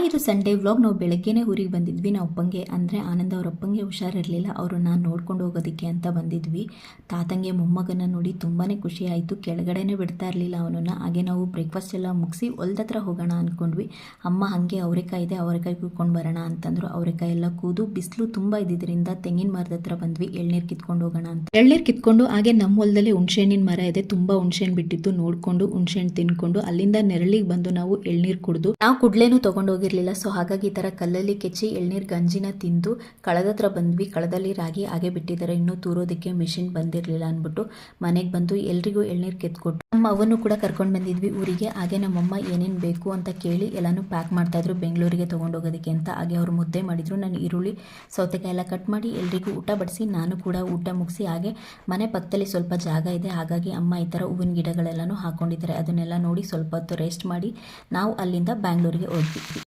ಇದು Sunday vlog. ನಾವು ಬೆಳಗ್ಗೆನೇ ಊರಿಗೆ ಬಂದಿದ್ವಿ. ನಾವು ಅಪ್ಪಂಗೆ ಅಂದರೆ ಆನಂದ್ ಅವ್ರ ಅಪ್ಪಂಗೆ ಹುಷಾರಿರಲಿಲ್ಲ, ಅವ್ರನ್ನ ನೋಡ್ಕೊಂಡು ಹೋಗೋದಕ್ಕೆ ಅಂತ ಬಂದಿದ್ವಿ. ತಾತಂಗೆ ಮೊಮ್ಮಗನ ನೋಡಿ ತುಂಬಾ ಖುಷಿ ಆಯಿತು. ಕೆಳಗಡೆನೇ ಬಿಡ್ತಾ ಇರಲಿಲ್ಲ ಅವನನ್ನು. ಹಾಗೆ ನಾವು ಬ್ರೇಕ್ಫಾಸ್ಟ್ ಎಲ್ಲ ಮುಗಿಸಿ ಹೊಲ್ದತ್ರ ಹೋಗೋಣ ಅಂದ್ಕೊಂಡ್ವಿ. ಅಮ್ಮ ಹಾಗೆ ಅವರೆಕಾಯಿ ಇದೆ, ಅವರೆಕಾಯಿ ಕೂತ್ಕೊಂಡು ಬರೋಣ ಅಂತಂದರು. ಅವರೆಕಾಯಿ ಎಲ್ಲ ಕೂದು ಬಿಸಿಲು ತುಂಬ ಇದ್ದಿದ್ದರಿಂದ ತೆಂಗಿನ ಮರದ ಹತ್ರ ಬಂದ್ವಿ ಎಳ್ನೀರು ಕಿತ್ಕೊಂಡು ಹೋಗೋಣ ಅಂತ. ಎಳ್ನೀರು ಕಿತ್ಕೊಂಡು ಹಾಗೆ ನಮ್ಮ ಹೊಲದಲ್ಲಿ ಹುಣಸೆಹಣ್ಣಿನ ಮರ ಇದೆ, ತುಂಬ ಹುಣಸೆಹಣ್ಣು ಬಿಟ್ಟಿತ್ತು. ನೋಡಿಕೊಂಡು ಹುಣಸೆಹಣ್ಣು ತಿನ್ಕೊಂಡು ಅಲ್ಲಿಂದ ನೆರಳಿಗೆ ಬಂದು ನಾವು ಎಳ್ನೀರು ಕುಡಿದು, ನಾವು ಕುಡ್ಲೇನು ತೊಗೊಂಡೋಗಿರಲಿಲ್ಲ. ಸೊ ಹಾಗಾಗಿ ಈ ಥರ ಕಲ್ಲಲ್ಲಿ ಕೆಚ್ಚಿ ಎಳ್ನೀರು ಗಂಜಿನ ತಿಂದು ಕಳದ ಹತ್ರ ಬಂದ್ವಿ. ಕಳದಲ್ಲಿ ರಾಗಿ ಹಾಗೆ ಬಿಟ್ಟಿದ್ದಾರೆ, ಇನ್ನೂ ತೂರೋದಕ್ಕೆ ಮಿಷಿನ್ ಬಂದಿರಲಿಲ್ಲ ಅಂದ್ಬಿಟ್ಟು ಮನೆಗೆ ಬಂದು ಎಲ್ರಿಗೂ ಎಳ್ನೀರು ಕೆತ್ಕೊಟ್ಟು ನಮ್ಮ ಅವನ್ನು ಕೂಡ ಕರ್ಕೊಂಡು ಬಂದಿದ್ವಿ ಊರಿಗೆ. ಹಾಗೆ ನಮ್ಮಮ್ಮ ಏನೇನು ಬೇಕು ಅಂತ ಕೇಳಿ ಎಲ್ಲನೂ ಪ್ಯಾಕ್ ಮಾಡ್ತಾಯಿದ್ರು ಬೆಂಗಳೂರಿಗೆ ತೊಗೊಂಡೋಗೋದಕ್ಕೆ ಅಂತ. ಹಾಗೆ ಅವರು ಮುದ್ದೆ ಮಾಡಿದರು. ನಾನು ಈರುಳ್ಳಿ ಸೌತೆಕಾಯಿ ಎಲ್ಲ ಕಟ್ ಮಾಡಿ ಎಲ್ರಿಗೂ ಊಟ ಬಡಿಸಿ ನಾನು ಕೂಡ ಊಟ ಮುಗಿಸಿ, ಹಾಗೆ ಮನೆ ಪಕ್ಕದಲ್ಲಿ ಸ್ವಲ್ಪ ಜಾಗ ಇದೆ, ಹಾಗಾಗಿ ಅಮ್ಮ ಈ ಥರ ಹೂವಿನ ಗಿಡಗಳೆಲ್ಲನೂ ಹಾಕೊಂಡಿದ್ದಾರೆ. ಅದನ್ನೆಲ್ಲ ನೋಡಿ ಸ್ವಲ್ಪ ಹೊತ್ತು ರೆಸ್ಟ್ ಮಾಡಿ ನಾವು ಅಲ್ಲಿಂದ ಬ್ಯಾಂಗ್ಳೂರಿಗೆ ಹೋದ್ವಿ.